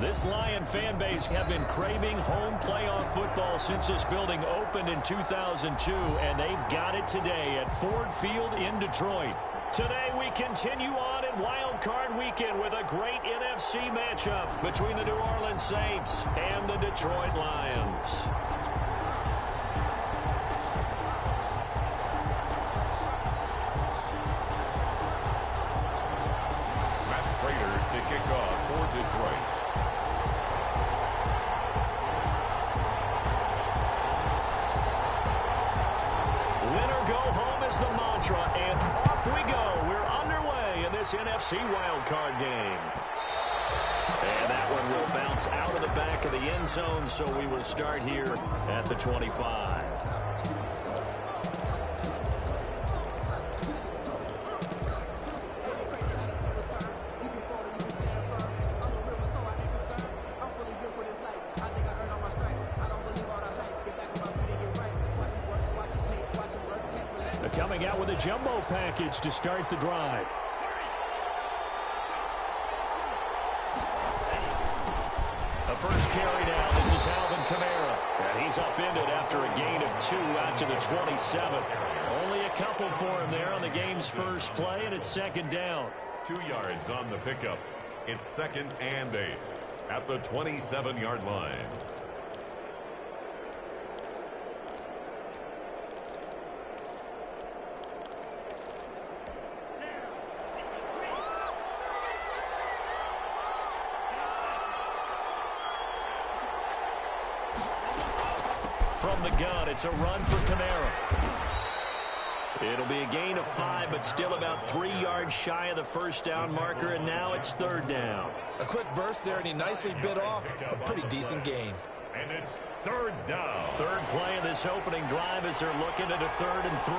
This Lion fan base have been craving home playoff football since this building opened in 2002, and they've got it today at Ford Field in Detroit. Today we continue on in Wildcard Weekend with a great NFC matchup between the New Orleans Saints and the Detroit Lions. To kick off for Detroit. Winner go home is the mantra, and off we go. We're underway in this NFC wildcard game. And that one will bounce out of the back of the end zone, so we will start here at the 25. Coming out with a jumbo package to start the drive. The first carry down. This is Alvin Kamara. And he's upended after a gain of 2 out to the 27. Only a couple for him there on the game's first play, and it's second down. 2 yards on the pickup. It's 2nd and 8 at the 27-yard line. From the gun, it's a run for Kamara. It'll be a gain of 5, but still about 3 yards shy of the first down marker, and now it's third down. A quick burst there, and he nicely bit off a pretty decent gain. And it's third down. Third play of this opening drive as they're looking at a 3rd and 3.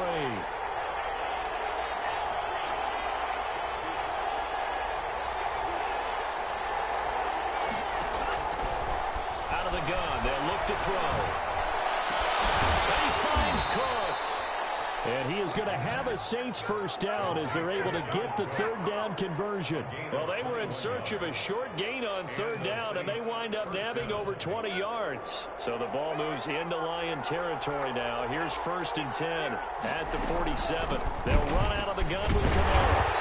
Out of the gun, they'll look to throw. Cook. And he is going to have a Saints first down as they're able to get the third down conversion. Well, they were in search of a short gain on third down, and they wind up nabbing over 20 yards. So the ball moves into Lion territory now. Here's 1st and 10 at the 47. They'll run out of the gun with Kamara.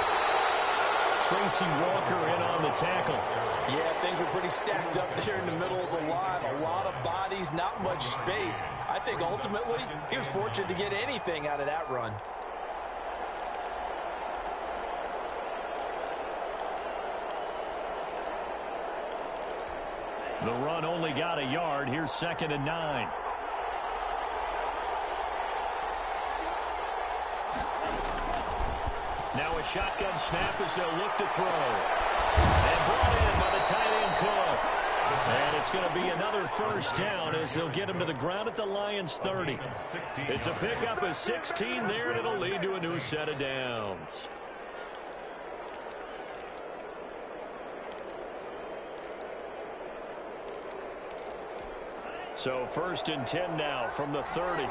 Tracy Walker in on the tackle. Yeah, things were pretty stacked up there in the middle of the line. A lot of bodies, not much space. I think ultimately he was fortunate to get anything out of that run. The run only got a yard. Here's 2nd and 9. Now a shotgun snap as they'll look to throw. And brought in by the tight end Cook. And it's going to be another first down as they'll get him to the ground at the Lions 30. It's a pickup of 16 there, and it'll lead to a new set of downs. So 1st and 10 now from the 30.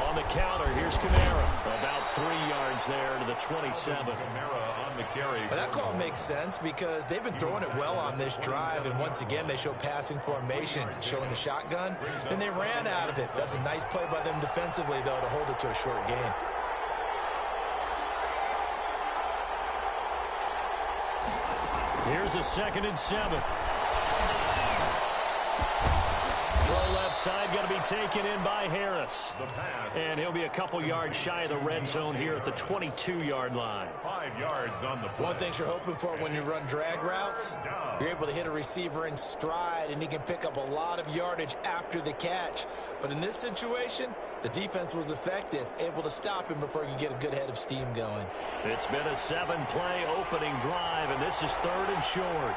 On the counter, here's Kamara. About 3 yards there to the 27. Kamara on the carry. But that call makes sense because they've been throwing it well on this drive, and once again they show passing formation, showing the shotgun. Then they ran out of it. That's a nice play by them defensively, though, to hold it to a short gain. Here's a 2nd and 7. Throw left side, going to be taken in by Harris. And he'll be a couple yards shy of the red zone here at the 22-yard line. 5 yards on the play. One thing you're hoping for when you run drag routes, you're able to hit a receiver in stride, and he can pick up a lot of yardage after the catch. But in this situation, the defense was effective, able to stop him before he could get a good head of steam going. It's been a 7-play opening drive, and this is 3rd and short.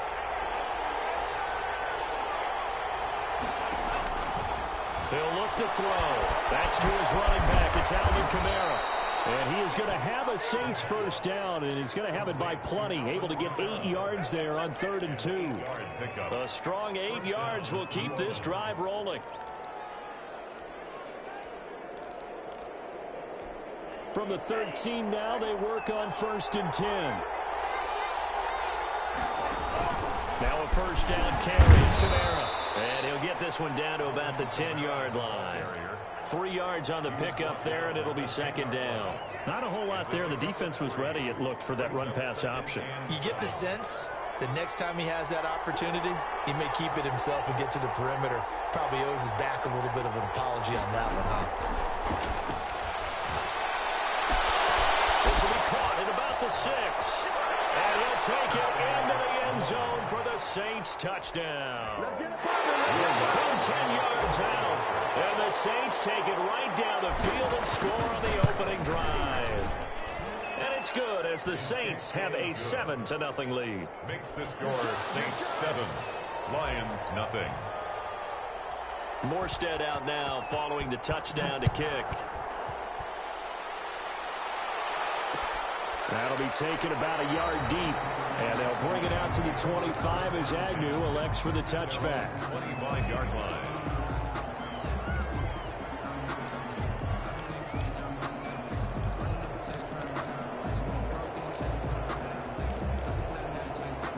He'll look to throw. That's to his running back. It's Alvin Kamara. And he is going to have a Saints first down, and he's going to have it by plenty. Able to get 8 yards there on 3rd and 2. A strong 8 yards will keep this drive rolling. From the 13 now, they work on 1st and 10. Now a first down carry. It's Kamara. And he'll get this one down to about the 10-yard line. 3 yards on the pickup there, and it'll be 2nd down. Not a whole lot there. The defense was ready, it looked, for that run-pass option. You get the sense that next time he has that opportunity, he may keep it himself and get to the perimeter. Probably owes his back a little bit of an apology on that one, huh? This will be caught at about the 6. And he'll take it into the end zone for the Saints touchdown. From 10 yards out. And the Saints take it right down the field and score on the opening drive. And it's good as the Saints have a 7-0 lead. Makes the score Saints 7, Lions nothing. Morstead out now following the touchdown to kick. That'll be taken about a yard deep. And they'll bring it out to the 25 as Agnew elects for the touchback. 25-yard line.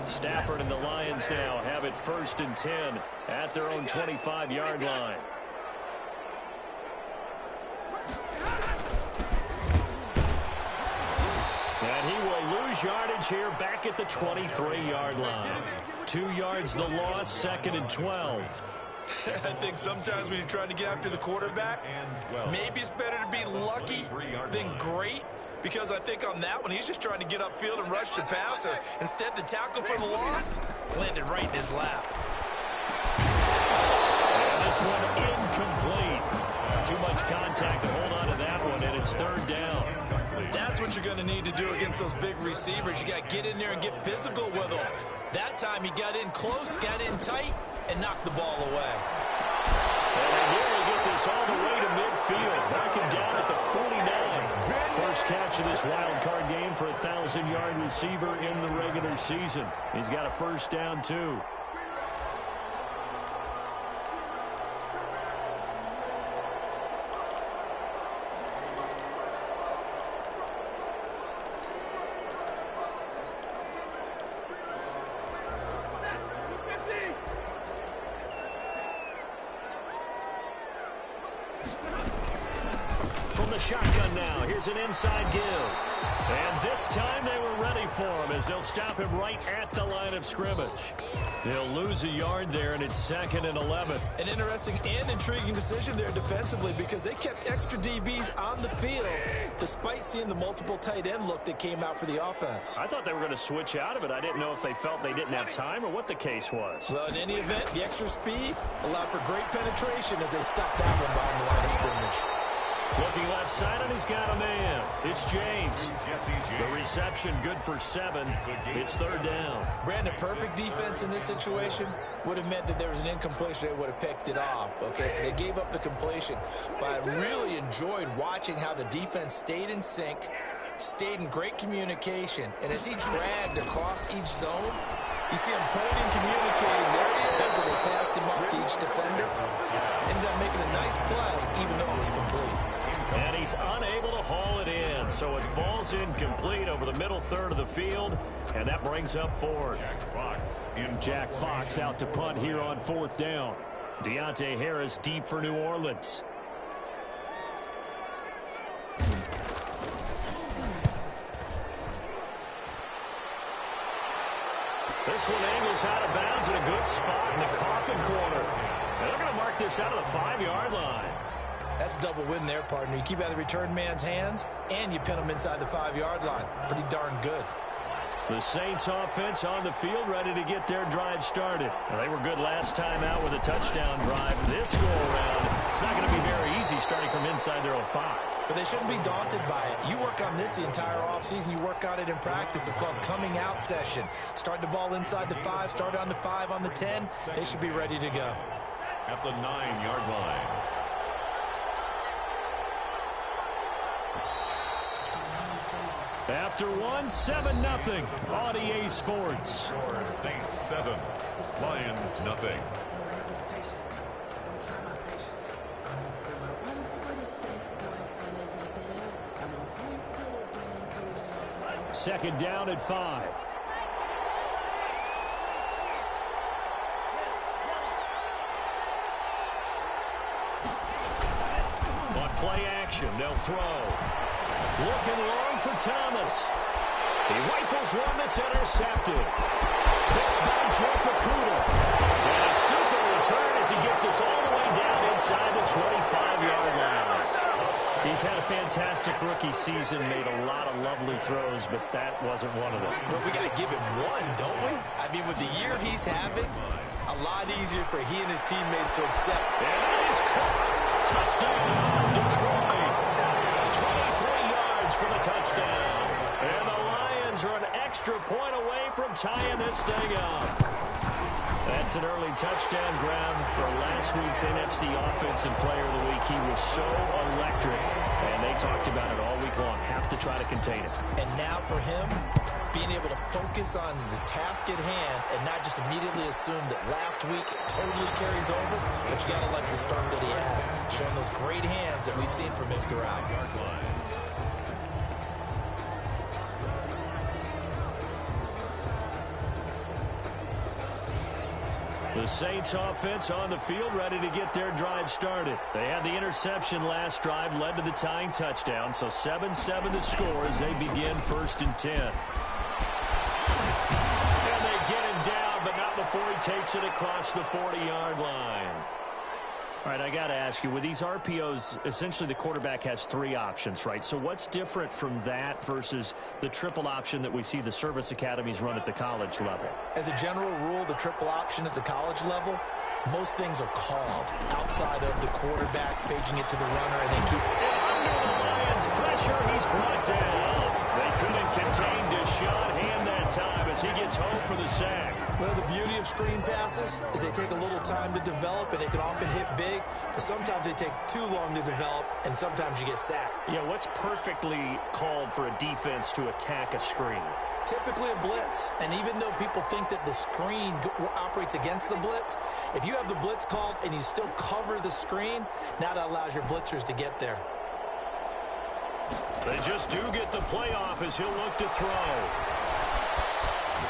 Stafford and the Lions now have it 1st and 10 at their own 25-yard line. And he will lose yardage here back at the 23-yard line. 2 yards the loss, 2nd and 12. I think sometimes when you're trying to get after the quarterback, maybe it's better to be lucky than great. Because I think on that one, he's just trying to get upfield and rush the passer. Instead, the tackle for the loss landed right in his lap. And this one incomplete. Too much contact to hold on to that one, and it's 3rd down. That's what you're going to need to do against those big receivers. You got to get in there and get physical with them. That time he got in close, got in tight, and knocked the ball away. And they nearly get this all the way to midfield. Knocking down at the 49. First catch of this wild card game for a 1,000-yard receiver in the regular season. He's got a first down, too. From the shotgun now, here's an inside give. And this time they were ready for him as they'll stop him right at the line of scrimmage. They'll lose a yard there, and it's 2nd and 11. An interesting and intriguing decision there defensively because they kept extra DBs on the field despite seeing the multiple tight end look that came out for the offense. I thought they were going to switch out of it. I didn't know if they felt they didn't have time or what the case was. Well, in any event, the extra speed allowed for great penetration as they stopped that one behind the line of scrimmage. Looking left side, and he's got a man. It's James. The reception good for 7. It's 3rd down. Brandon, perfect defense in this situation would have meant that there was an incompletion. They would have picked it off. Okay, so they gave up the completion. But I really enjoyed watching how the defense stayed in sync, stayed in great communication. And as he dragged across each zone, you see him pointing, communicating. There he is, and they passed him up to each defender. Ended up making a nice play, even though it was complete. And he's unable to haul it in, so it falls incomplete over the middle third of the field, and that brings up 4th. Jack Fox out to punt here on 4th down. Deontay Harris deep for New Orleans. This one angles out of bounds in a good spot in the coffin corner. And they're going to mark this out of the 5-yard line. That's a double win there, partner. You keep out of the return man's hands, and you pin him inside the 5-yard line. Pretty darn good. The Saints offense on the field ready to get their drive started. Well, they were good last time out with a touchdown drive. This go-around, it's not going to be very easy starting from inside their own 5. But they shouldn't be daunted by it. You work on this the entire offseason. You work on it in practice. It's called coming out session. Start the ball inside the 5, start on the 5, on the 10. They should be ready to go. At the 9-yard line. After 7-0 on EA Sports. Score Saints 7, Lions nothing. Second down at 5. On play action, they'll throw. Looking long for Thomas. He rifles one that's intercepted. Picked by Jeff Okuda. And a super return as he gets us all the way down inside the 25-yard line. He's had a fantastic rookie season, made a lot of lovely throws, but that wasn't one of them. Well, we got to give him one, don't we? I mean, with the year he's having, a lot easier for he and his teammates to accept. And that is caught. Touchdown, Detroit. 23 yards for the touchdown. And the Lions are an extra point away from tying this thing up. That's an early touchdown grab for last week's NFC Offensive Player of the Week. He was so electric, and they talked about it all week long. Have to try to contain it. And now for him, being able to focus on the task at hand and not just immediately assume that last week totally carries over, but you got to like the start that he has, showing those great hands that we've seen from him throughout. The Saints offense on the field, ready to get their drive started. They had the interception last drive, led to the tying touchdown, so 7-7 the score as they begin 1st and 10. And they get him down, but not before he takes it across the 40-yard line. All right, I got to ask you, with these RPOs, essentially the quarterback has 3 options, right? So what's different from that versus the triple option that we see the service academies run at the college level? As a general rule, the triple option at the college level, most things are called outside of the quarterback faking it to the runner and then keep... Under the Lions' pressure, he's brought down. They couldn't contain Deshaun Hand that time as he gets home for the sack. Well, the beauty of screen passes is they take a little time to develop, and they can often hit big, but sometimes they take too long to develop, and sometimes you get sacked. Yeah, what's perfectly called for a defense to attack a screen? Typically a blitz, and even though people think that the screen operates against the blitz, if you have the blitz called and you still cover the screen, now that allows your blitzers to get there. They just do get the playoff as he'll look to throw.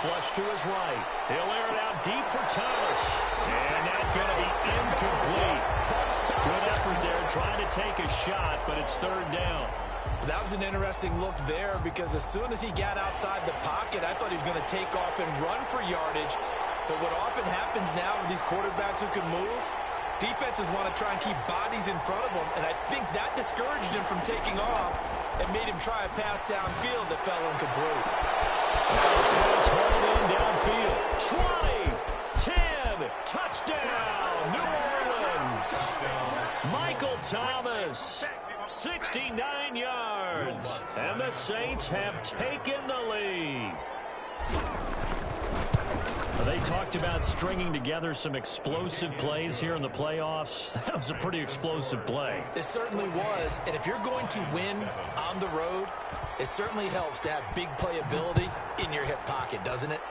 Flush to his right. He'll air it out deep for Thomas. And that's going to be incomplete. Good effort there trying to take a shot, but it's 3rd down. That was an interesting look there because as soon as he got outside the pocket, I thought he was going to take off and run for yardage. But what often happens now with these quarterbacks who can move, defenses want to try and keep bodies in front of them, and I think that discouraged him from taking off and made him try a pass downfield that fell incomplete. Pass hauled in downfield. 20, 10, touchdown, New Orleans. Michael Thomas, 69 yards, and the Saints have taken the lead. They talked about stringing together some explosive plays here in the playoffs. That was a pretty explosive play. It certainly was, and if you're going to win on the road, it certainly helps to have big playability in your hip pocket, doesn't it?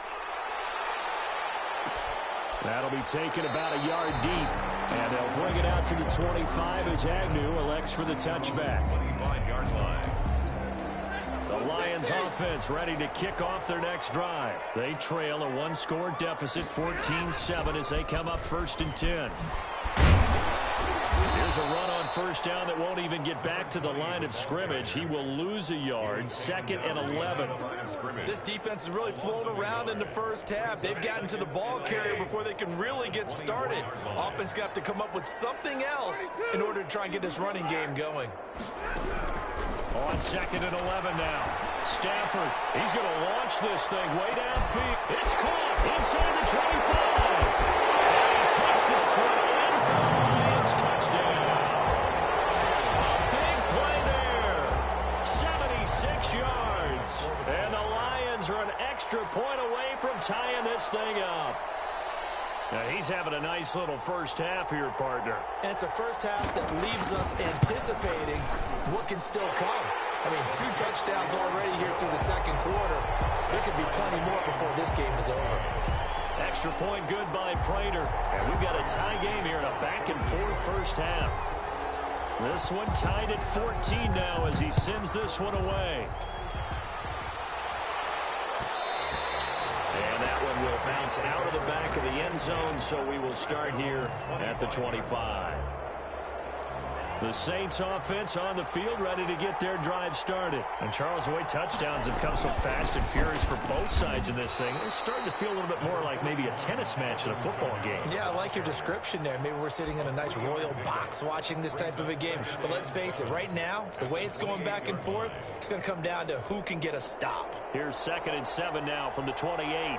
That'll be taken about a yard deep, and they'll bring it out to the 25 as Agnew elects for the touchback. 25-yard line. The Lions offense ready to kick off their next drive. They trail a 1-score deficit, 14-7 as they come up 1st and 10. Here's a run on 1st down that won't even get back to the line of scrimmage. He will lose a yard, 2nd and 11. This defense has really flown around in the first half. They've gotten to the ball carrier before they can really get started. Offense got to come up with something else in order to try and get this running game going. On 2nd and 11 now. Stafford, he's going to launch this thing way downfield. It's caught inside the 25. And he takes this one in for the Lions touchdown. A big play there. 76 yards. And the Lions are an extra point away from tying this thing up. Now, he's having a nice little first half here, partner. And it's a first half that leaves us anticipating what can still come. I mean, 2 touchdowns already here through the second quarter. There could be plenty more before this game is over. Extra point good by Prater. And we've got a tie game here in a back-and-forth first half. This one tied at 14 now as he sends this one away. And that one will bounce out of the back of the end zone, so we will start here at the 25. The Saints offense on the field, ready to get their drive started. And Charles, the way touchdowns have come so fast and furious for both sides in this thing, it's starting to feel a little bit more like maybe a tennis match than a football game. Yeah, I like your description there. Maybe we're sitting in a nice royal box watching this type of a game. But let's face it, right now, the way it's going back and forth, it's going to come down to who can get a stop. Here's 2nd and 7 now from the 28.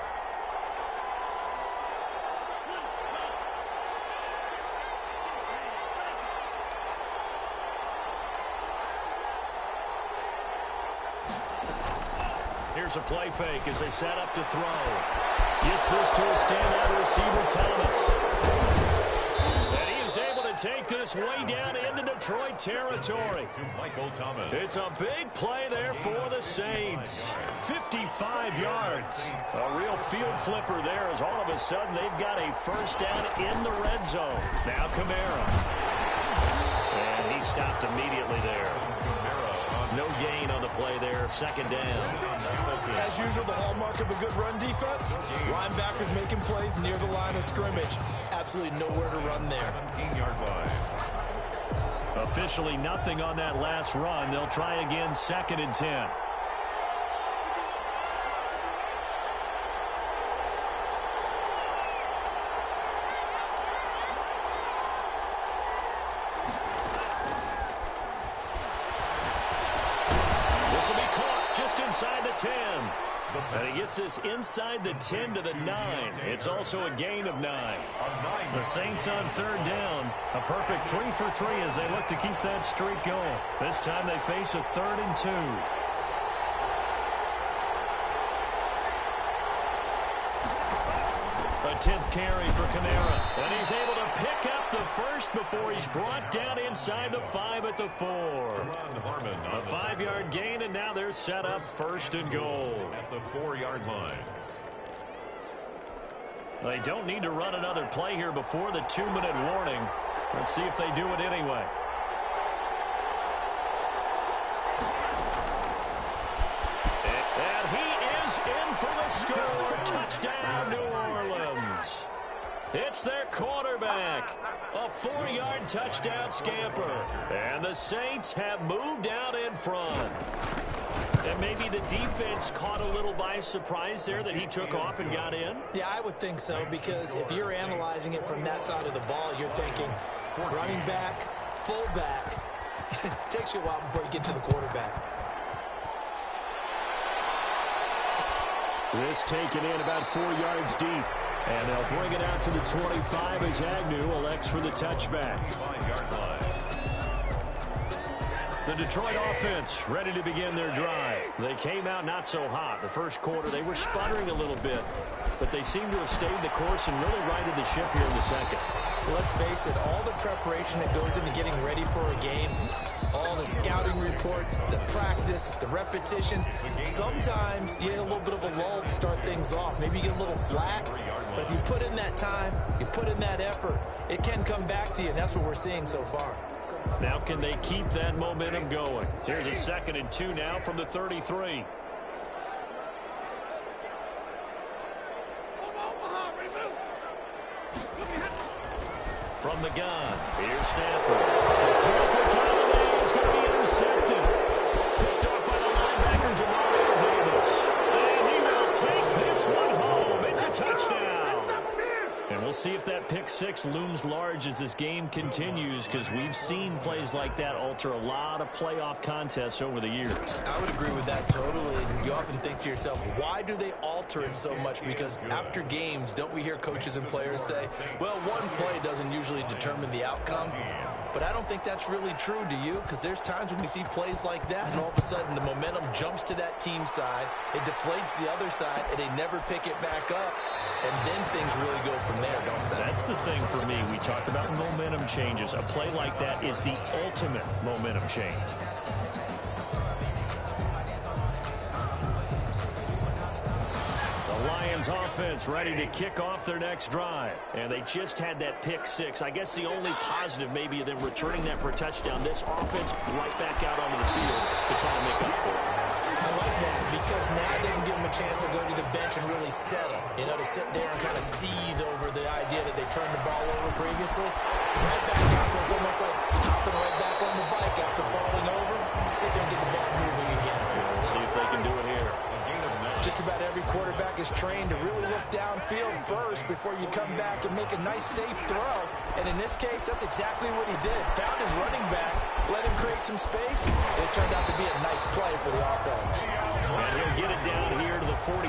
Here's a play fake as they set up to throw. Gets this to a standout receiver, Thomas. And he is able to take this way down into Detroit territory. To Michael Thomas. It's a big play there for the Saints. 55 yards. A real field flipper there as all of a sudden they've got a first down in the red zone. Now Kamara. And he stopped immediately there. No gain on the play there. 2nd down. As usual, the hallmark of a good run defense, linebackers making plays near the line of scrimmage. Absolutely nowhere to run there. 17-yard line. Officially nothing on that last run. They'll try again, 2nd and 10. Inside the 10. And he gets this inside the 10 to the 9. It's also a gain of 9. The Saints on 3rd down. A perfect 3 for 3 as they look to keep that streak going. This time they face a 3rd and 2. A 10th carry for Kamara. And he's able to pick up the first before he's brought down inside the 5 at the 4. A 5-yard gain, and now they're set up 1st and goal. At the 4-yard line. They don't need to run another play here before the 2-minute warning. Let's see if they do it anyway. And he is in for the score. Touchdown, New Orleans. It's their quarterback. A 4-yard touchdown scamper. And the Saints have moved out in front. And maybe the defense caught a little by surprise there that he took off and got in? Yeah, I would think so, because if you're analyzing it from that side of the ball, you're thinking running back, fullback. Takes you a while before you get to the quarterback. This taken in about 4 yards deep. And they'll bring it out to the 25 as Agnew elects for the touchback. 5-yard line. The Detroit offense ready to begin their drive. They came out not so hot. The first quarter, they were sputtering a little bit, but they seem to have stayed the course and really righted the ship here in the second. Well, let's face it, all the preparation that goes into getting ready for a game, all the scouting reports, the practice, the repetition, sometimes you get a little bit of a lull to start things off. Maybe you get a little flat, but if you put in that time, you put in that effort, it can come back to you, and that's what we're seeing so far. Now can they keep that momentum going? Here's a 2nd and 2 now from the 33. From the gun, here's Stafford. The throw for Galloway is going to be intercepted. Picked off by the linebacker, Demario Davis. And he will take this one home. It's a touchdown. And we'll see if that pick 6 looms large as this game continues, because we've seen plays like that alter a lot of playoff contests over the years. I would agree with that totally. And you often think to yourself, why do they alter it so much? Because after games, don't we hear coaches and players say, well, one play doesn't usually determine the outcome? But I don't think that's really true, do you? Because there's times when we see plays like that, and all of a sudden the momentum jumps to that team side, it deflates the other side, and they never pick it back up. And then things really go from there, don't they? That's the thing for me. We talk about momentum changes. A play like that is the ultimate momentum change. The Lions offense ready to kick off their next drive. And they just had that pick 6. I guess the only positive maybe them returning that for a touchdown. This offense right back out onto the field to try to make up for it. I like that, because now it doesn't give them a chance to go to the bench and really settle. You know, to sit there and kind of seethe over the idea that they turned the ball over previously. Right back out there, it's almost like hopping right back on the bike after falling over. See if they can get the ball moving again. See if they can do it here. Just about every quarterback is trained to really look downfield first before you come back and make a nice, safe throw. And in this case, that's exactly what he did. Found his running back, let him create some space, and it turned out to be a nice play for the offense. And he'll get it down here to the 43.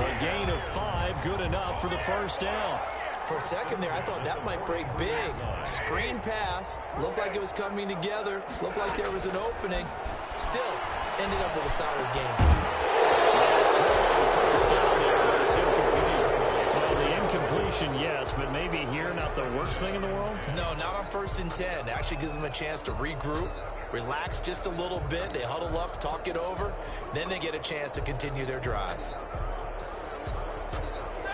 A gain of 5, good enough for the first down. For a second there, I thought that might break big. Screen pass, looked like it was coming together, looked like there was an opening. Still, ended up with a solid game. First down there, but it's incomplete. Well, the incompletion, yes, but maybe here not the worst thing in the world? No, not on 1st and 10. It actually gives them a chance to regroup, relax just a little bit. They huddle up, talk it over. Then they get a chance to continue their drive.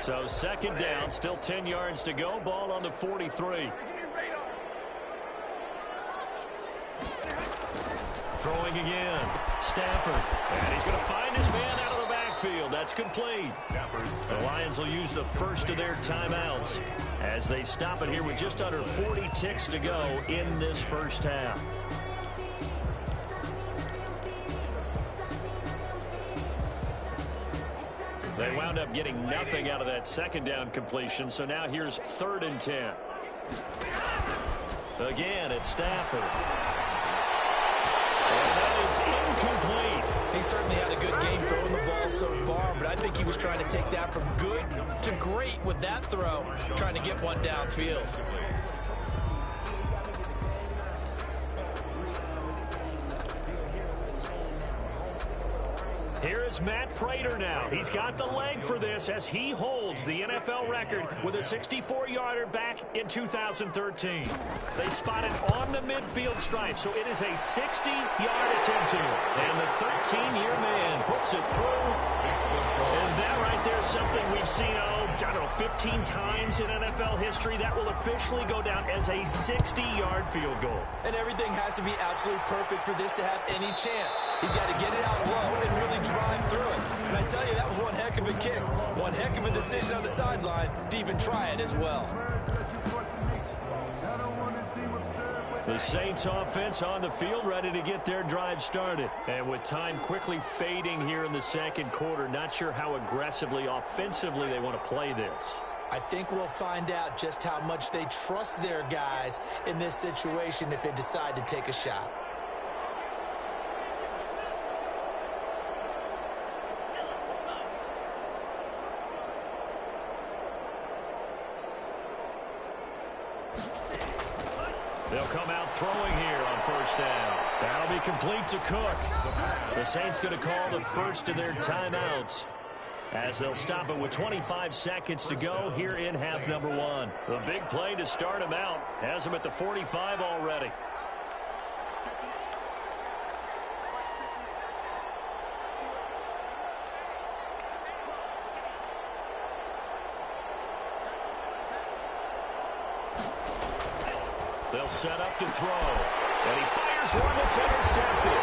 So 2nd down, still 10 yards to go. Ball on the 43. Throwing again. Stafford. And he's going to find his man out of the backfield. That's complete. The Lions will use the first of their timeouts as they stop it here with just under 40 ticks to go in this first half. They wound up getting nothing out of that 2nd down completion, so now here's 3rd and 10. Again, it's Stafford. And that is incomplete. He certainly had a good game throwing the ball so far, but I think he was trying to take that from good to great with that throw, trying to get one downfield. Here is Matt Prater now. He's got the leg for this as he holds the NFL record with a 64-yarder back in 2013. They spot it on the midfield stripe, so it is a 60-yard attempt here. And the 13-year man puts it through. And that right there is something we've seen, I don't know, 15 times in NFL history. That will officially go down as a 60-yard field goal. And everything has to be absolutely perfect for this to have any chance. He's got to get it out low and really drive through it. And I tell you, that was one heck of a kick. One heck of a decision on the sideline to even try it as well. The Saints offense on the field, ready to get their drive started. And with time quickly fading here in the 2nd quarter, not sure how aggressively, offensively they want to play this. I think we'll find out just how much they trust their guys in this situation if they decide to take a shot. They'll come out throwing here on 1st down. That'll be complete to Cook. The Saints going to call the first of their timeouts as they'll stop it with 25 seconds to go here in half number 1. The big play to start him out has him at the 45 already. They'll set up to throw. And he fires one that's intercepted.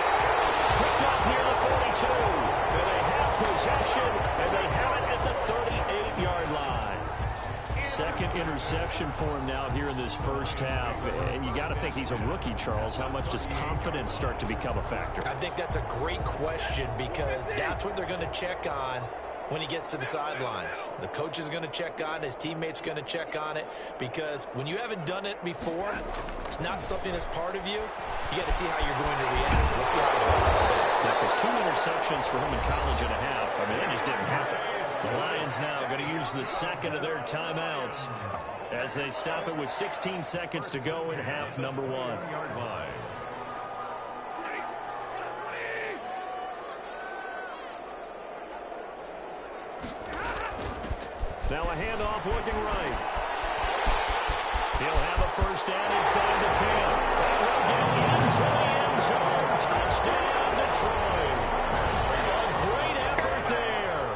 Picked off near the 42. And they have possession, and they have it at the 38-yard line. 2nd interception for him now here in this first half. And you got to think he's a rookie, Charles. How much does confidence start to become a factor? I think that's a great question because that's what they're going to check on when he gets to the sidelines. The coach is going to check on it. His teammates going to check on it because when you haven't done it before, it's not something that's part of you. You got to see how you're going to react. Let's see how it works. Yeah, because 2 interceptions for him in college and a half. I mean, it just didn't happen. The Lions now going to use the 2nd of their timeouts as they stop it with 16 seconds to go in half number 1. Now a handoff looking right. He'll have a first down inside the 10. And he'll get into the end zone. Touchdown, Detroit. A great effort there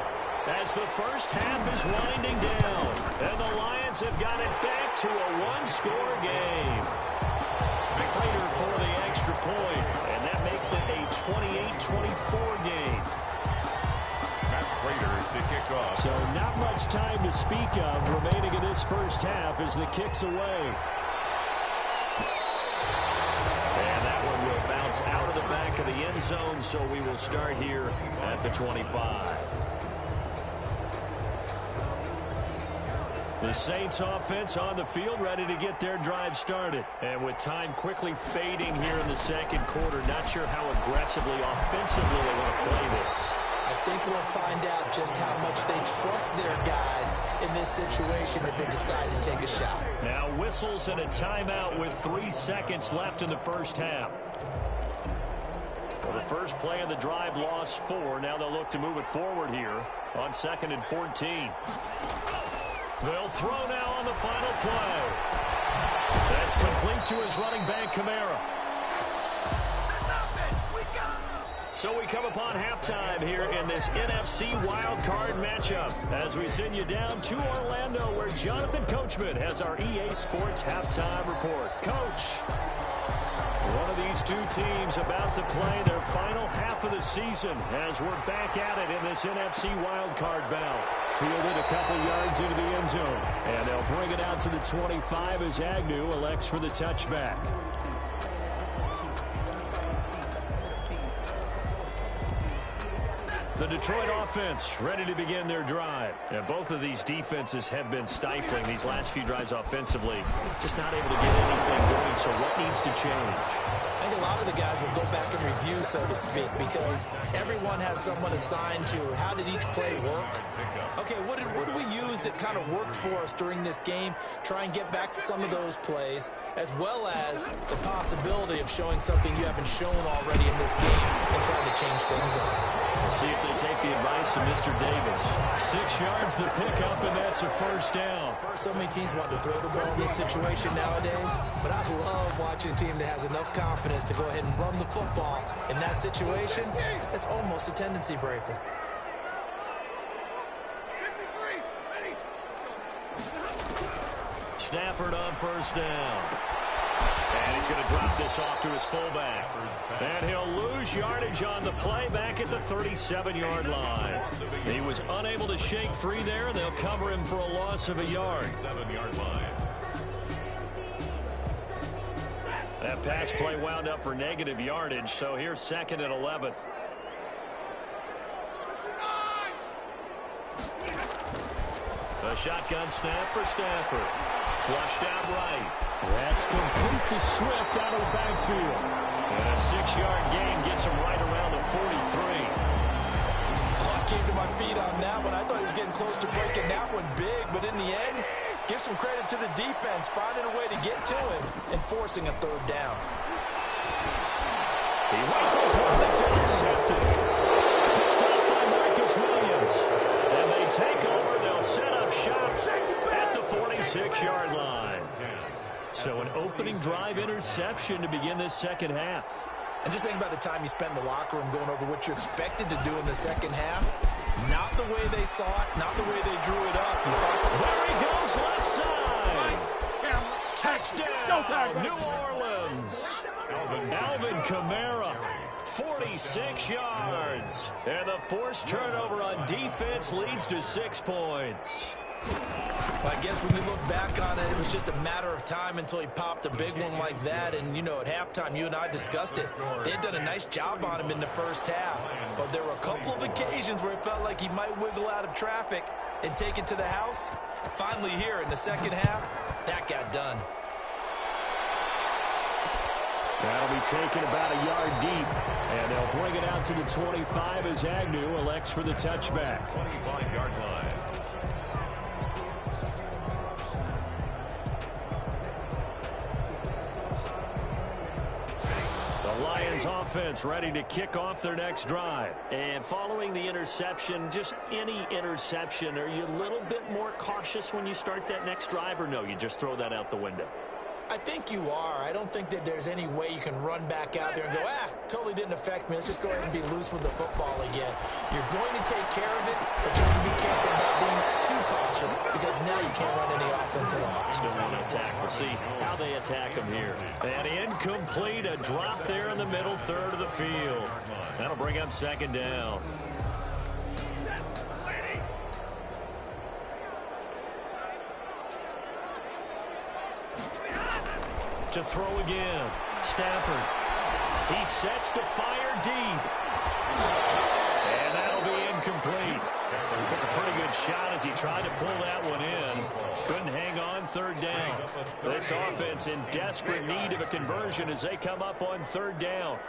as the first half is winding down. And the Lions have got it back to a 1-score game. Prater for the extra point. And that makes it a 28-24 game. to kick off. So not much time to speak of remaining in this first half as the kick's away. And that one will bounce out of the back of the end zone, so we will start here at the 25. The Saints offense on the field, ready to get their drive started. And with time quickly fading here in the second quarter, not sure how aggressively, offensively they want to play this. I think we'll find out just how much they trust their guys in this situation if they decide to take a shot. Now whistles and a timeout with 3 seconds left in the first half. Well, the first play of the drive lost 4. Now they'll look to move it forward here on 2nd and 14. They'll throw now on the final play. That's complete to his running back, Kamara. So we come upon halftime here in this NFC Wildcard matchup as we send you down to Orlando where Jonathan Coachman has our EA Sports Halftime Report. Coach, one of these two teams about to play their final half of the season as we're back at it in this NFC Wildcard bout. Fielded a couple yards into the end zone, and they'll bring it out to the 25 as Agnew elects for the touchback. The Detroit offense ready to begin their drive. And both of these defenses have been stifling these last few drives offensively. Just not able to get anything going, so what needs to change? I think a lot of the guys will go back and review, so to speak, because everyone has someone assigned to how did each play work. Okay, what did we use that kind of worked for us during this game? Try and get back to some of those plays, as well as the possibility of showing something you haven't shown already in this game and trying to change things up. We'll see if they take the advice of Mr. Davis. 6 yards the pickup, and that's a first down. So many teams want to throw the ball in this situation nowadays, but I love watching a team that has enough confidence to go ahead and run the football. In that situation, it's almost a tendency breaker. Stafford on first down. And he's going to drop this off to his fullback. And he'll lose yardage on the play back at the 37-yard line. He was unable to shake free there, and they'll cover him for a loss of a yard. 7-yard line. That pass play wound up for negative yardage, so here's 2nd and 11. A shotgun snap for Stafford. Flushed out right. That's complete to Swift out of the backfield. And a 6-yard gain gets him right around the 43. I came to my feet on that one. I thought he was getting close to breaking that one big, but in the end, give some credit to the defense, finding a way to get to him and forcing a 3rd down. He rifles one that's intercepted. Picked up by Marcus Williams. And they take over. They'll set up shop at the 46-yard line. So an opening drive interception to begin this second half. And just think about the time you spend in the locker room going over what you expected to do in the second half. Not the way they saw it, not the way they drew it up. There he goes, left side. Touchdown, New Orleans. Alvin Kamara, 46 yards. And the forced turnover on defense leads to 6 points. Well, I guess when you look back on it, it was just a matter of time until he popped a big one like that. And, you know, at halftime, you and I discussed it. They had done a nice job on him in the first half. But there were a couple of occasions where it felt like he might wiggle out of traffic and take it to the house. Finally here in the second half, that got done. That'll be taken about a yard deep. And they'll bring it out to the 25 as Agnew elects for the touchback. 25-yard line. Lions offense ready to kick off their next drive. And following the interception, just any interception, are you a little bit more cautious when you start that next drive, or no, you just throw that out the window? I think you are. I don't think that there's any way you can run back out there and go, totally didn't affect me. Let's just go ahead and be loose with the football again. You're going to take care of it, but you have to be careful about being too cautious because now you can't run any offense at all. Still want to attack. We'll see how they attack him here. And incomplete, a drop there in the middle third of the field. That'll bring up 2nd down. To throw again. Stafford. He sets to fire deep. And that'll be incomplete. He took a pretty good shot as he tried to pull that one in. Couldn't hang on third down. This offense in desperate need of a conversion as they come up on third down.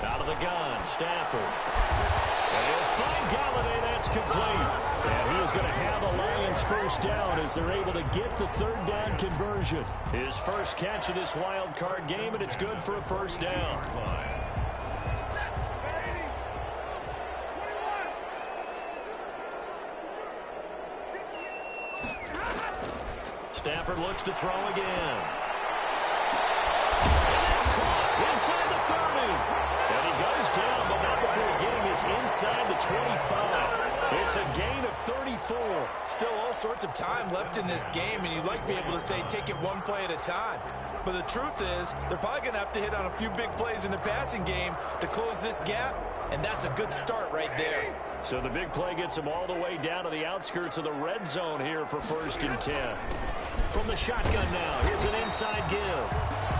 Out of the gun, Stafford. And he'll find Galladay. That's complete. And he is going to have a Lions first down as they're able to get the third down conversion. His first catch of this wild card game, and it's good for a first down. Stafford looks to throw again. And it's caught inside the 30. And he goes down, but not before getting his inside the 25. It's a gain of 34. Still all sorts of time left in this game, and you'd like to be able to say take it one play at a time. But the truth is, they're probably going to have to hit on a few big plays in the passing game to close this gap, and that's a good start right there. So the big play gets them all the way down to the outskirts of the red zone here for 1st and 10. From the shotgun now, here's an inside give.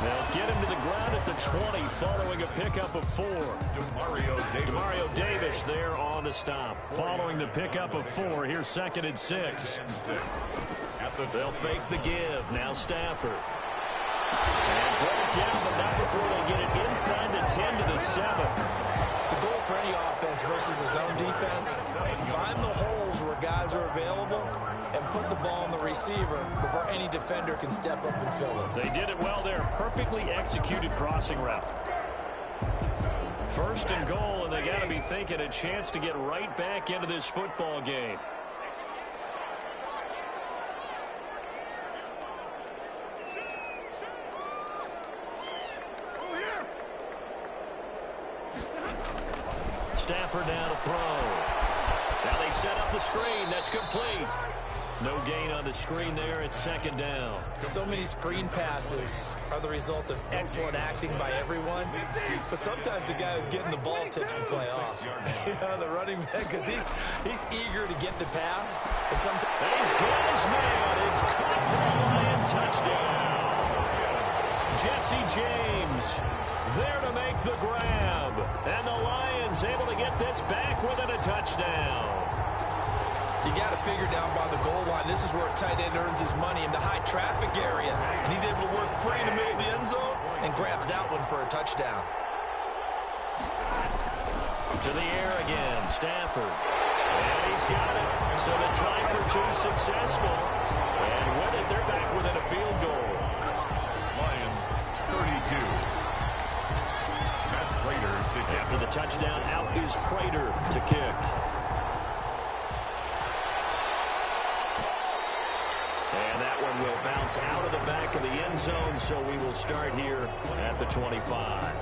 They'll get him to the ground at the 20 following a pickup of 4. Demario Davis there on the stop. Following the pickup of 4, here's 2nd and 6. They'll fake the give. Now Stafford. And put it down, but not before they get it inside the 10 to the 7. The goal for any offense versus a zone defense, find the holes where guys are available and put the ball on the receiver before any defender can step up and fill it. They did it well there. Perfectly executed crossing route. 1st and goal, and they got to be thinking a chance to get right back into this football game. Stafford now to throw. Now they set up the screen. That's complete. No gain on the screen there. It's 2nd down. So many screen passes are the result of excellent acting by everyone. But sometimes the guy who's getting the ball tips the play off. Yeah, the running back, because he's eager to get the pass. And sometimes he's good as man. It's caught for a Lion touchdown. Jesse James there to make the grab. And the Lions able to get this back within a touchdown. You got to figure down by the goal line. This is where a tight end earns his money in the high traffic area. And he's able to work free in the middle of the end zone and grabs that one for a touchdown. To the air again, Stafford. And he's got it. So the try for 2 successful. And with it, they're back within a field goal. Lions 32. Matt Prater to kick. After the touchdown, out is Prater to kick. And that one will bounce out of the back of the end zone, so we will start here at the 25.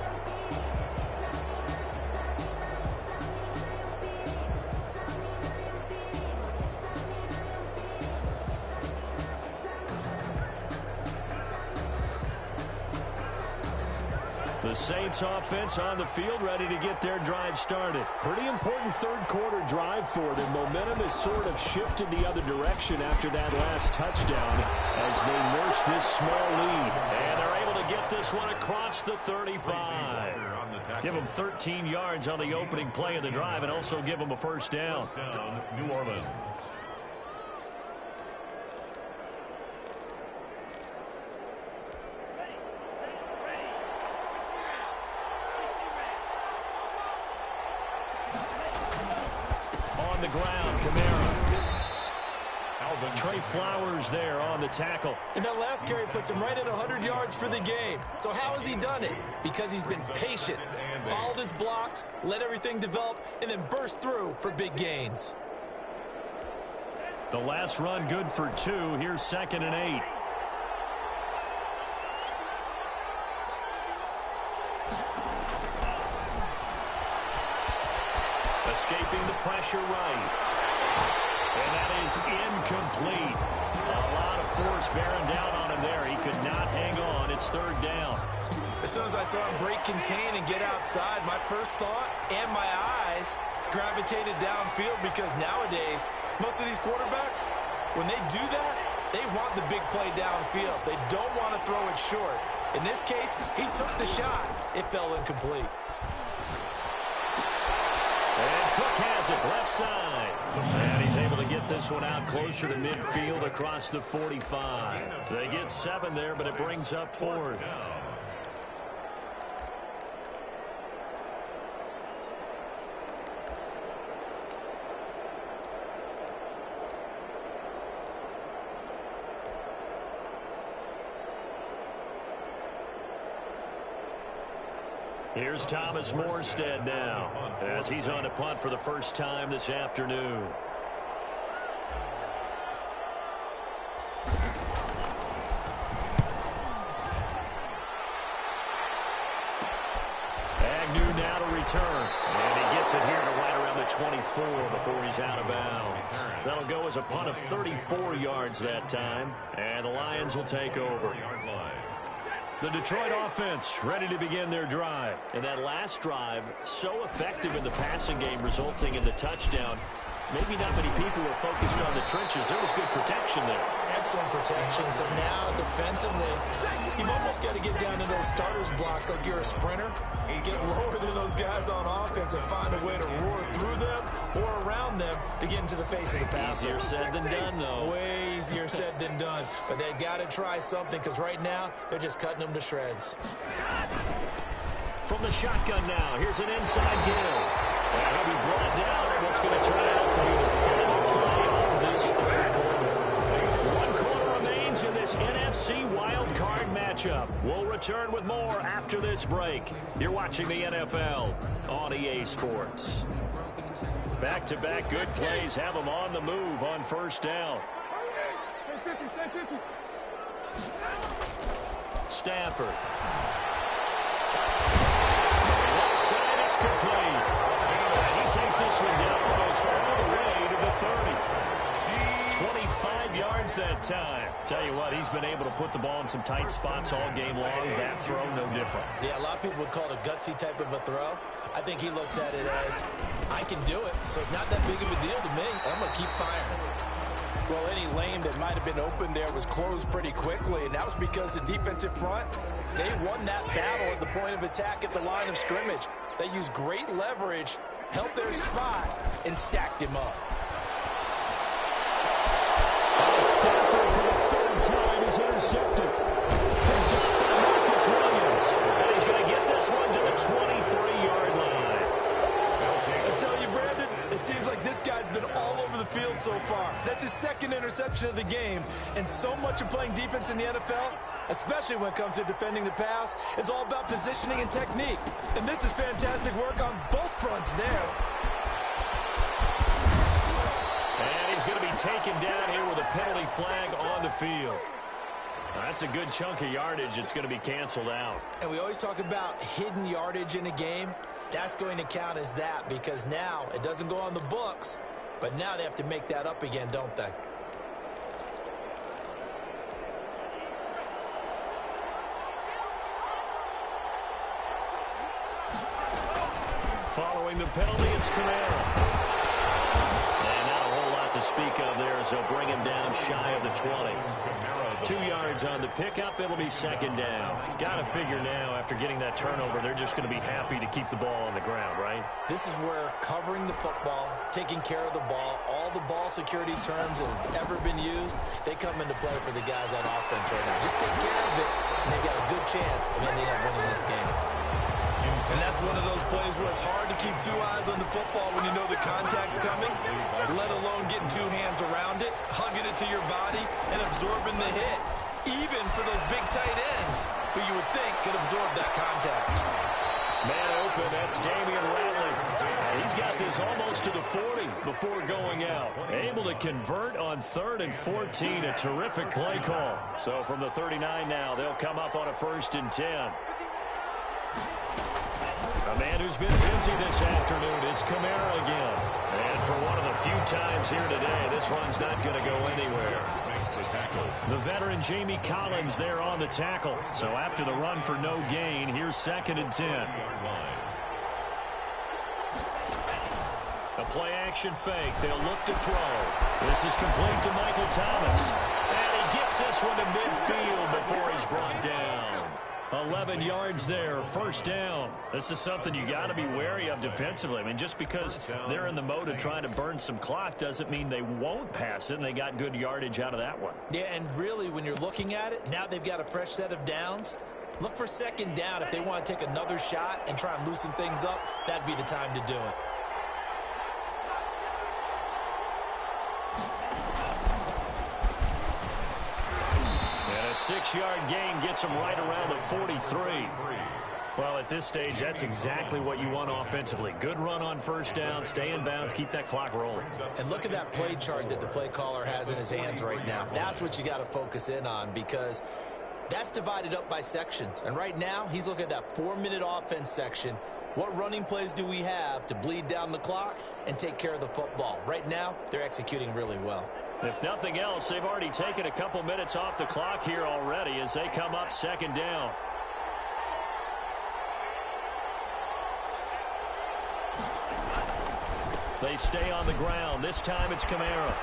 The Saints offense on the field ready to get their drive started. Pretty important third quarter drive for them. Momentum has sort of shifted the other direction after that last touchdown as they nurse this small lead. And they're able to get this one across the 35. Give them 13 yards on the opening play of the drive and also give them a first down. New Orleans. The ground, Kamara. Trey Flowers there on the tackle. And that last carry puts him right at 100 yards for the game. So how has he done it? Because he's been patient, followed his blocks, let everything develop, and then burst through for big gains. The last run good for 2. Here's 2nd and 8. Escaping the pressure right. And that is incomplete. A lot of force bearing down on him there. He could not hang on. It's 3rd down. As soon as I saw him break contain and get outside, my first thought and my eyes gravitated downfield because nowadays, most of these quarterbacks, when they do that, They want the big play downfield. They don't want to throw it short. In this case, he took the shot. It fell incomplete. And Cook has it left side. And he's able to get this one out closer to midfield across the 45. They get 7 there, but it brings up 4th. Here's Thomas Morstead now, as he's on a punt for the first time this afternoon. Agnew now to return, and he gets it here to right around the 24 before he's out of bounds. That'll go as a punt of 34 yards that time, and the Lions will take over. The Detroit offense ready to begin their drive. And that last drive, so effective in the passing game, resulting in the touchdown. Maybe not many people were focused on the trenches. There was good protection there. Excellent protection. So now defensively, you've almost got to get down to those starters blocks like you're a sprinter. Get lower than those guys on offense and find a way to roar through them or around them to get into the face of the passer. Easier said than done, though. Way easier said than done. But they've got to try something because right now they're just cutting them to shreds. From the shotgun now, here's an inside give. And he'll be brought down in what's going to turn out to be the final play of this third quarter. 1 quarter remains in this NFC Wildcard matchup. We'll return with more after this break. You're watching the NFL on EA Sports. Back-to-back good plays have them on the move on first down. Stafford. Left side, it's complete. He takes this one down almost all the way to the 30. 25 yards that time. Tell you what, he's been able to put the ball in some tight spots all game long. That throw, no different. Yeah, a lot of people would call it a gutsy type of a throw. I think he looks at it as, I can do it, so it's not that big of a deal to me, and I'm going to keep firing. Well, any lane that might have been open there was closed pretty quickly, and that was because the defensive front, they won that battle at the point of attack at the line of scrimmage. They used great leverage, held their spot, and stacked him up. Stafford for the 3rd time is intercepted. Picked up by Marcus Williams. And he's going to get this one to the 23-yard line. I tell you, Brandon, it seems like this guy's been all over the field so far. That's his 2nd interception of the game. And so much of playing defense in the NFL, especially when it comes to defending the pass, is all about positioning and technique. And this is fantastic work on both fronts there. And he's going to be taken down here with a penalty flag on the field. That's a good chunk of yardage. It's going to be canceled out. And we always talk about hidden yardage in a game. That's going to count as that because now it doesn't go on the books, but now they have to make that up again, don't they? Following the penalty, it's Kamara. And not a whole lot to speak of there as they'll bring him down shy of the 20. 2 yards on the pickup. It'll be 2nd down. Got to figure now, after getting that turnover, they're just going to be happy to keep the ball on the ground, right? This is where covering the football, taking care of the ball, all the ball security terms that have ever been used, they come into play for the guys on offense right now. Just take care of it, and they've got a good chance of ending up winning this game. And that's one of those plays where it's hard to keep 2 eyes on the football when you know the contact's coming, let alone getting 2 hands around it, hugging it to your body, and absorbing the hit, even for those big tight ends who you would think could absorb that contact. Man open, that's Damian Ratley. He's got this almost to the 40 before going out. Able to convert on 3rd and 14, a terrific play call. So from the 39 now, they'll come up on a 1st and 10. A man who's been busy this afternoon, it's Kamara again. And for one of the few times here today, this run's not going to go anywhere. The veteran Jamie Collins there on the tackle. So after the run for no gain, here's 2nd and 10. A play action fake. They'll look to throw. This is complete to Michael Thomas. And he Gets this one to midfield before he's brought down. 11 yards there, first down. This is something you got to be wary of defensively. I mean, just because they're in the mode of trying to burn some clock doesn't mean they won't pass it, and they got good yardage out of that one. Yeah, and really, when you're looking at it, now they've got a fresh set of downs. Look for second down. If they want to take another shot and try and loosen things up, that'd be the time to do it. And a 6-yard gain gets them right around the 43. Well, at this stage, that's exactly what you want offensively. Good run on first down, stay in bounds, keep that clock rolling. And look at that play chart that the play caller has in his hands right now. That's what you got to focus in on, because that's divided up by sections. And right now, he's looking at that 4-minute offense section. What running plays do we have to bleed down the clock and take care of the football? Right now, they're executing really well. If nothing else, they've already taken a couple minutes off the clock here already as they come up second down. They stay on the ground. This time it's Kamara.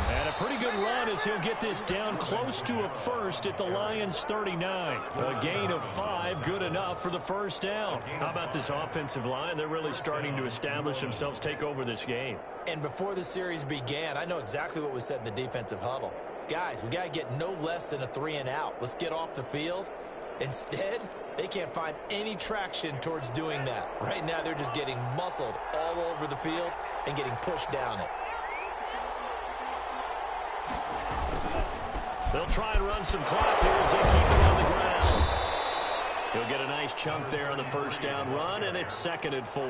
And a pretty good run as he'll get this down close to a first at the Lions' 39. A gain of 5, good enough for the first down. How about this offensive line? They're really starting to establish themselves, take over this game. And before the series began, I know exactly what was said in the defensive huddle. Guys, we got to get no less than a 3 and out. Let's get off the field. Instead, they can't find any traction towards doing that. Right now, they're just getting muscled all over the field and getting pushed down it. They'll try and run some clock here as they keep it on the ground. He'll get a nice chunk there on the first down run, and it's 2nd and 4.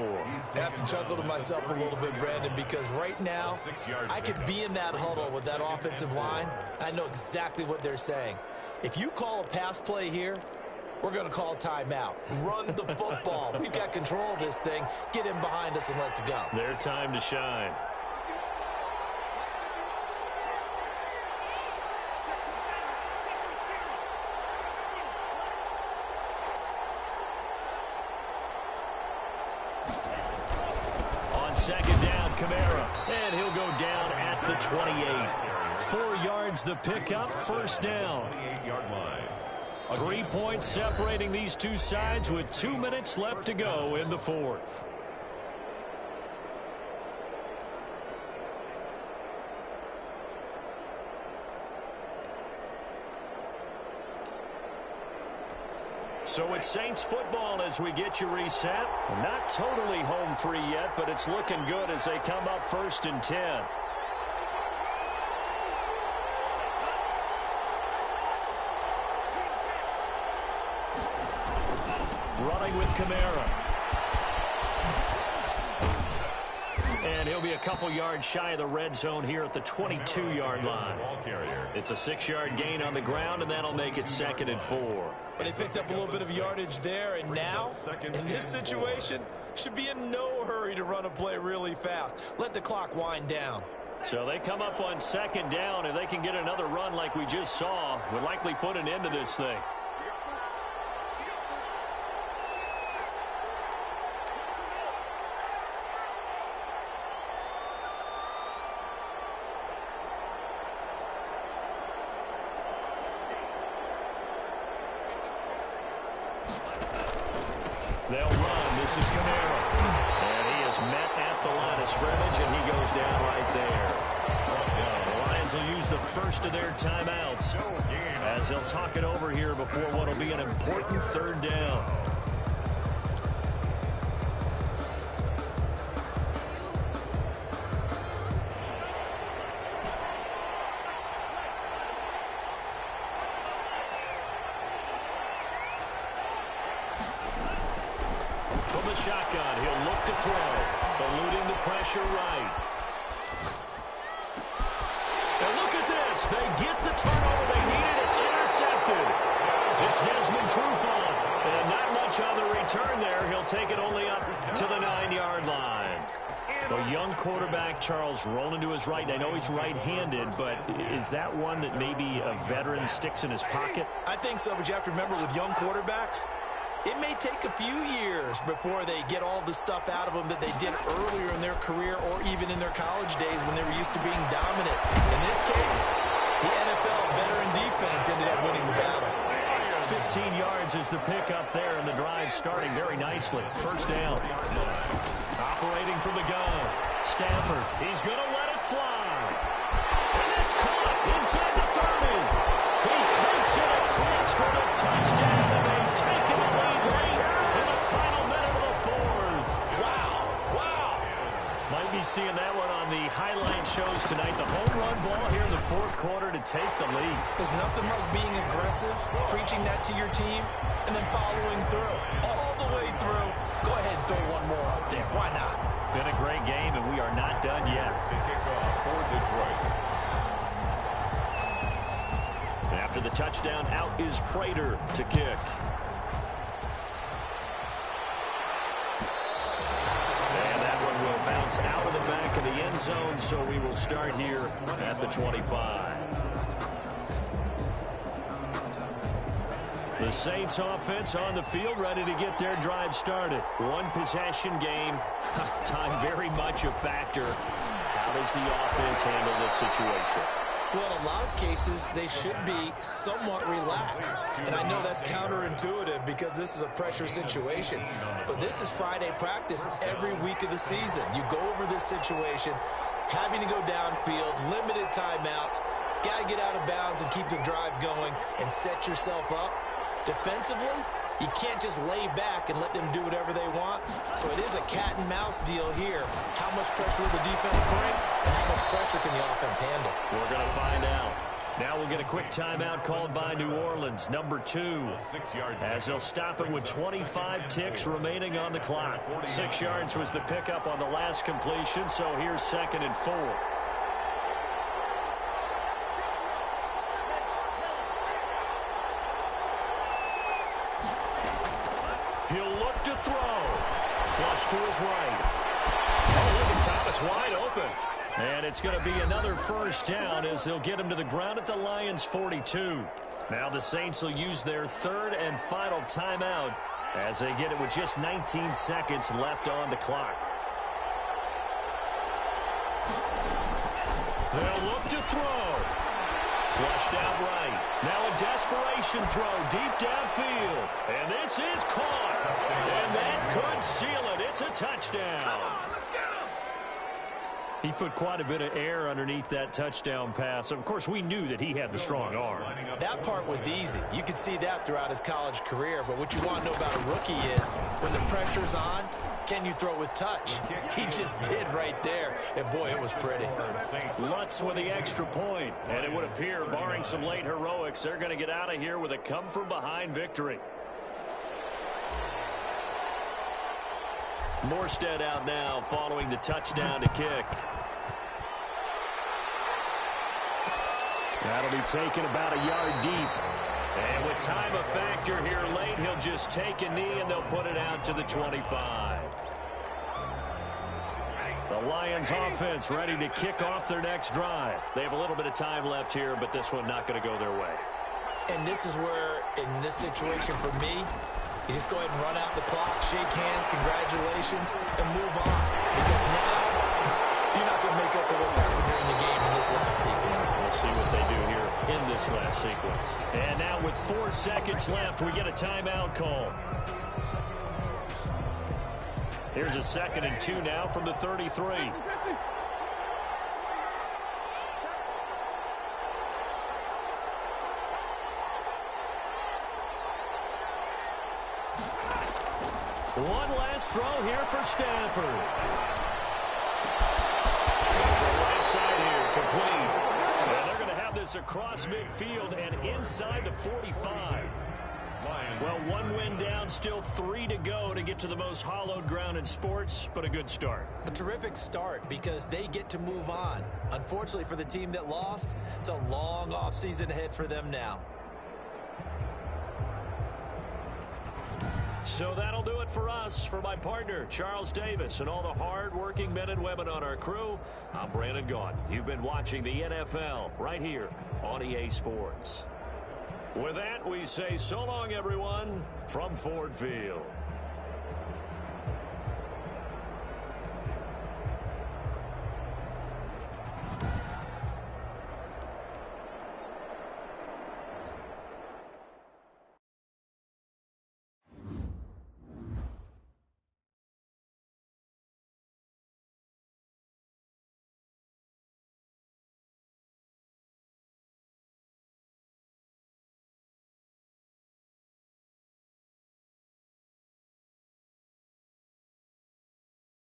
I have to chuckle to myself a little bit, Brandon, because right now, I could be in that huddle with that offensive line. I know exactly what they're saying. If you call a pass play here, we're going to call timeout. Run the football. We've got control of this thing. Get in behind us and let's go. Their time to shine. On second down, Kamara. And he'll go down at the 28. 4 yards the pickup, first down. 28-yard line. 3 points separating these two sides with 2 minutes left to go in the fourth. So it's Saints football as we get you reset. Not totally home free yet, but it's looking good as they come up 1st and 10. Running with Kamara. And he'll be a couple yards shy of the red zone here at the 22-yard line. It's a 6-yard gain on the ground, and that'll make it 2nd and 4. But they picked up a little bit of yardage there, and now, in this situation, should be in no hurry to run a play really fast. Let the clock wind down. So they come up on 2nd down. If they can get another run like we just saw, would likely put an end to this thing. They'll run. This is Kamara. And he is met at the line of scrimmage, and he goes down right there. The Lions will use the first of their timeouts as they'll talk it over here before what will be an important 3rd down. From the shotgun, he'll look to throw, eluding the pressure right. And look at this. They get the turnover they needed. It's intercepted. It's Desmond Trufant. And not much on the return there. He'll take it only up to the 9-yard line. A young quarterback, Charles, rolling to his right. I know he's right-handed, but is that one that maybe a veteran sticks in his pocket? I think so, but you have to remember with young quarterbacks, it may take a few years before they get all the stuff out of them that they did earlier in their career or even in their college days when they were used to being dominant. In this case, The NFL veteran defense ended up winning the battle. 15 yards is the pickup there, and the drive starting very nicely. First down. Operating from the gun. Stafford, he's going to let it fly. And it's caught inside the 30. He takes it across for the touchdown, and they've taken the lead late in the final minute of the fourth. Wow. Might be seeing that one on the highlight shows tonight. The home run ball here in the fourth quarter to take the lead. There's nothing like being aggressive, preaching that to your team, and then following through. All the way through. Go ahead and throw one more up there. Why not? Been a great game, and we are not done yet. To kick off for Detroit. After the touchdown, out is Prater to kick. And that one will bounce out of the back of the end zone, so we will start here at the 25. The Saints offense on the field, ready to get their drive started. One possession game. Time very much a factor. How does the offense handle this situation? Well, in a lot of cases, they should be somewhat relaxed. And I know that's counterintuitive because this is a pressure situation. But this is Friday practice every week of the season. You go over this situation, having to go downfield, limited timeouts, got to get out of bounds and keep the drive going and set yourself up. Defensively, you can't just lay back and let them do whatever they want. So it is a cat and mouse deal here. How much pressure will the defense bring, and how much pressure can the offense handle? We're going to find out. Now we'll get a quick timeout called by New Orleans, number 2, as they'll stop it with 25 ticks remaining on the clock. 6 yards was the pickup on the last completion, so here's 2nd and 4. He'll look to throw. Flush to his right. Oh, look at Thomas wide open. And it's going to be another first down as they'll get him to the ground at the Lions' 42. Now the Saints will use their 3rd and final timeout as they get it with just 19 seconds left on the clock. They'll look to throw. Flushed out right. Now a desperation throw deep downfield. And this is caught. And that could seal it. It's a touchdown. He put quite a bit of air underneath that touchdown pass. Of course, we knew that he had the strong arm. That part was easy. You could see that throughout his college career. But what you want to know about a rookie is when the pressure's on, can you throw with touch? He just did right there. And, boy, it was pretty. Lutz with the extra point. And it would appear, barring some late heroics, they're going to get out of here with a come-from-behind victory. Morstead out now following the touchdown to kick. That'll be taken about a yard deep. And with time a factor here late, he'll just take a knee and they'll put it out to the 25. The Lions offense ready to kick off their next drive. They have a little bit of time left here, but this one not going to go their way. And this is where, in this situation for me, you just go ahead and run out the clock, shake hands, congratulations, and move on. Because now, you're not going to make up for what's happened during the game in this last sequence. We'll see what they do here in this last sequence. And now with 4 seconds left, we get a timeout call. Here's a 2nd and 2 now from the 33. One last throw here for Stafford. It's the right side here, complete. And they're going to have this across midfield and inside the 45. Well, 1 win down, still 3 to go to get to the most hallowed ground in sports, but a good start. A terrific start because they get to move on. Unfortunately for the team that lost, it's a long offseason ahead for them now. So that'll do it for us. For my partner, Charles Davis, and all the hard-working men and women on our crew, I'm Brandon Gaudin. You've been watching the NFL right here on EA Sports. With that, we say so long, everyone, from Ford Field.